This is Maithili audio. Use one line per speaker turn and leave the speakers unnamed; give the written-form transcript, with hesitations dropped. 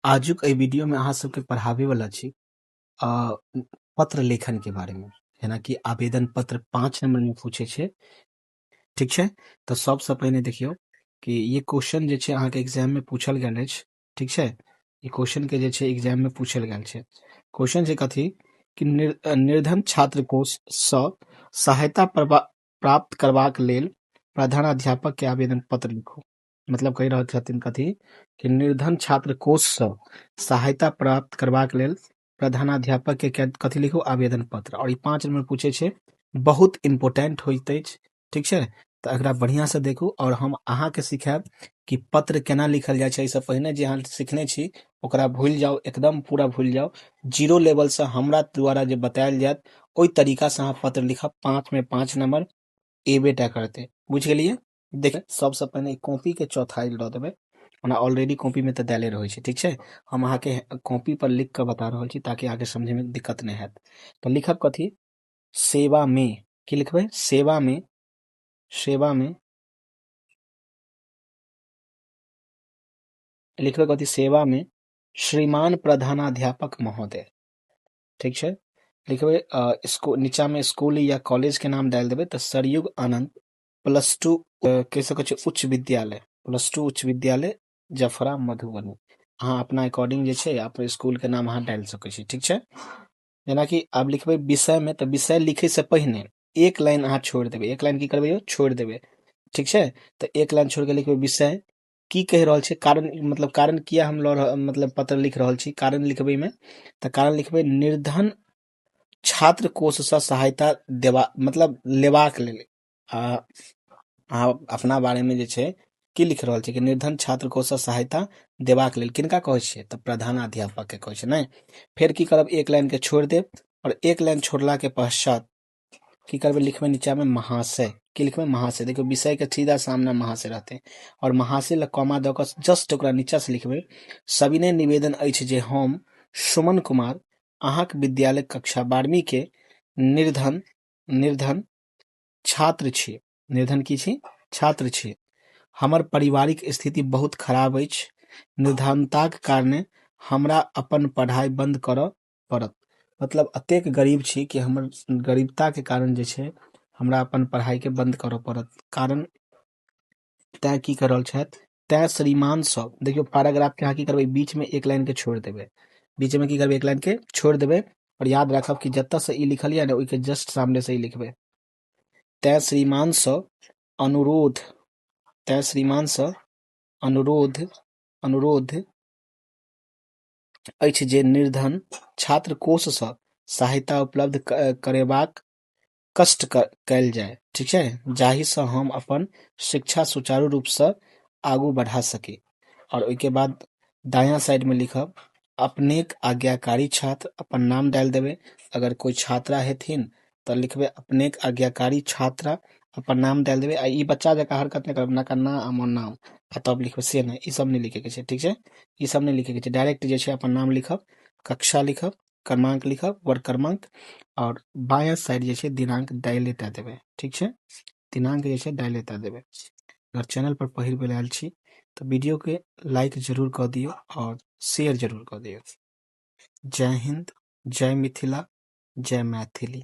आजुक एहि वीडियो में अहाँ सबके पढ़ाबे वाला छी अ, पत्र लेखन के बारे में। जेना कि आवेदन पत्र 5 नंबर में पूछे छे, ठीक छे। तो सबसे पहले देखियो कि ये क्वेश्चन जे छे अहाँ के एग्जाम में पूछल गेल अछि, ठीक छे। ये क्वेश्चन के जे छे एग्जाम में पूछल गेल छे। क्वेश्चन छे कथी कि निर्धन छात्र कोष सँ सहायता प्राप्त करबाक लेल प्रधानाध्यापक के आवेदन पत्र लिखू। मतलब कहि रहल छथिन कथी कि निर्धन छात्र कोष सँ सहायता प्राप्त करबाक लेल प्रधानाध्यापक के कथी लिखू आवेदन पत्र। और 5 नंबर पूछे छे, बहुत इम्पोर्टेंट होइत अछि, ठीक छे। तो एकरा बढ़िया से देखू और हम अहाँ के सिखाएब कि पत्र केना लिखल जाय छे। इससे पहले जे अहाँ सीखने छी ओकरा भूल जाओ, एकदम पूरा भूल जाओ। जीरो लेवल से हमरा द्वारा जे बतायल जात ओई तरीका से अहाँ पत्र लिखब। 5 में 5 नंबर एबेटा करते, बुझ गेलिए। देख सबसे पहले कॉपी के चौथाई ल देबे, ओना ऑलरेडी कॉपी में तो देले रहे छे, ठीक छे। हम अहाँ के कॉपी पर लिख के बता रहल छी ताकि आगे समझे में दिक्कत नहीं हैत। तो लिखब कथी सेवा में, की लिखबे सेवा में, सेवा में लिखबे कथी सेवा में श्रीमान प्रधानाध्यापक महोदय, ठीक छे। लिखबे इसको नीचा में स्कूल या कॉलेज के नाम डाल देबे। तो सरयुग आनंद +2 कह सके छे उच्च विद्यालय, +2 उच्च विद्यालय जफरा मधुबनी। हाँ अपना अकॉर्डिंग जे छे आप स्कूल के नाम अहाँ डाल सके छी, ठीक छे। जेना कि आप लिखबे विषय में, तो विषय लिखे से पहले एक लाइन अहाँ छोड़ देबे। एक लाइन की करबे छोड़ देबे, ठीक छे। तो एक लाइन छोड़ के लिखबे विषय की कह रहल छे, कारण मतलब कारण किया हम मतलब पत्र लिख रहल छी, कारण लिखबे में। तो कारण लिखबे निर्धन छात्र कोष से सहायता देवा मतलब लेबाक लेल अहाँ अपना बारे में जे छे की लिख रहल छे कि निर्धन छात्र कोष से सहायता देबाक लेल किनका कहै छे, तो प्रधानाध्यापक के कहै छे नै। फिर की करब एक लाइन के छोड़ देब और एक लाइन छोड़ला के पश्चात की करबे लिखबे नीचा में महाशय, की लिखबे महाशय। देखो विषय के सीधा सामने महाशय रहते और महाशय ल कॉमा द के जस्ट ओकरा नीचा से लिखबे सविनय निवेदन अछि जे हम सुमन कुमार अहाँक विद्यालय कक्षा 12वीं के निर्धन छात्र छी। निर्धन की छी छात्र छी। हमर पारिवारिक स्थिति बहुत खराब अछि। निर्धनताक कारणे हमरा अपन पढ़ाई बंद करऽ पड़त। मतलब अतेक गरीब छी कि हमर गरीबता के कारण जे छे हमरा अपन पढ़ाई के बंद करऽ पड़त। कारण तै की कर रहल छथि तै श्रीमान सब, देखियो पैराग्राफ के अहाँ की करबे बीच में एक लाइन के छोड़ देबे। बीच में की करबे एक लाइन के छोड़ देबे और याद रखब कि जत्ता से ई लिखल या ना ओई के जस्ट सामने से ही लिखबे। तै श्रीमान सँ अनुरोध, तै श्रीमान सँ अनुरोध अछि जे निर्धन छात्र कोष सँ सहायता उपलब्ध करेबाक कष्ट कैल जाय, ठीक है, जाहि सँ हम अपन शिक्षा सुचारू रूप से आगू बढ़ा सकी। और ओई के बाद दायां साइड में लिखब अपनेक आज्ञाकारी छात्र, अपन नाम डाल देबे। अगर कोई छात्रा हेथिन तो लिखबे अपनेक आज्ञाकारी छात्रा, अपन नाम डाल देबे। आ ई बच्चा जका हरकत नहीं करब, ना करना हमर नाम आ तब लिखबे से नहीं, ई सब नहीं लिखे के छै, ठीक छै। ई सब नहीं लिखे के छै, डायरेक्ट जे छै अपन नाम लिखब, कक्षा लिखब, क्रमांक लिखब, वर्ग क्रमांक और बायां साइड जे छै दिनांक डायलेटा देबे, ठीक छै। दिनांक जे छै डायलेटा देबे। अगर चैनल पर पहिल बेर आयल छी तो वीडियो के लाइक जरूर कर दियो और शेयर जरूर कर दियो। जय हिंद, जय मिथिला, जय मैथिली।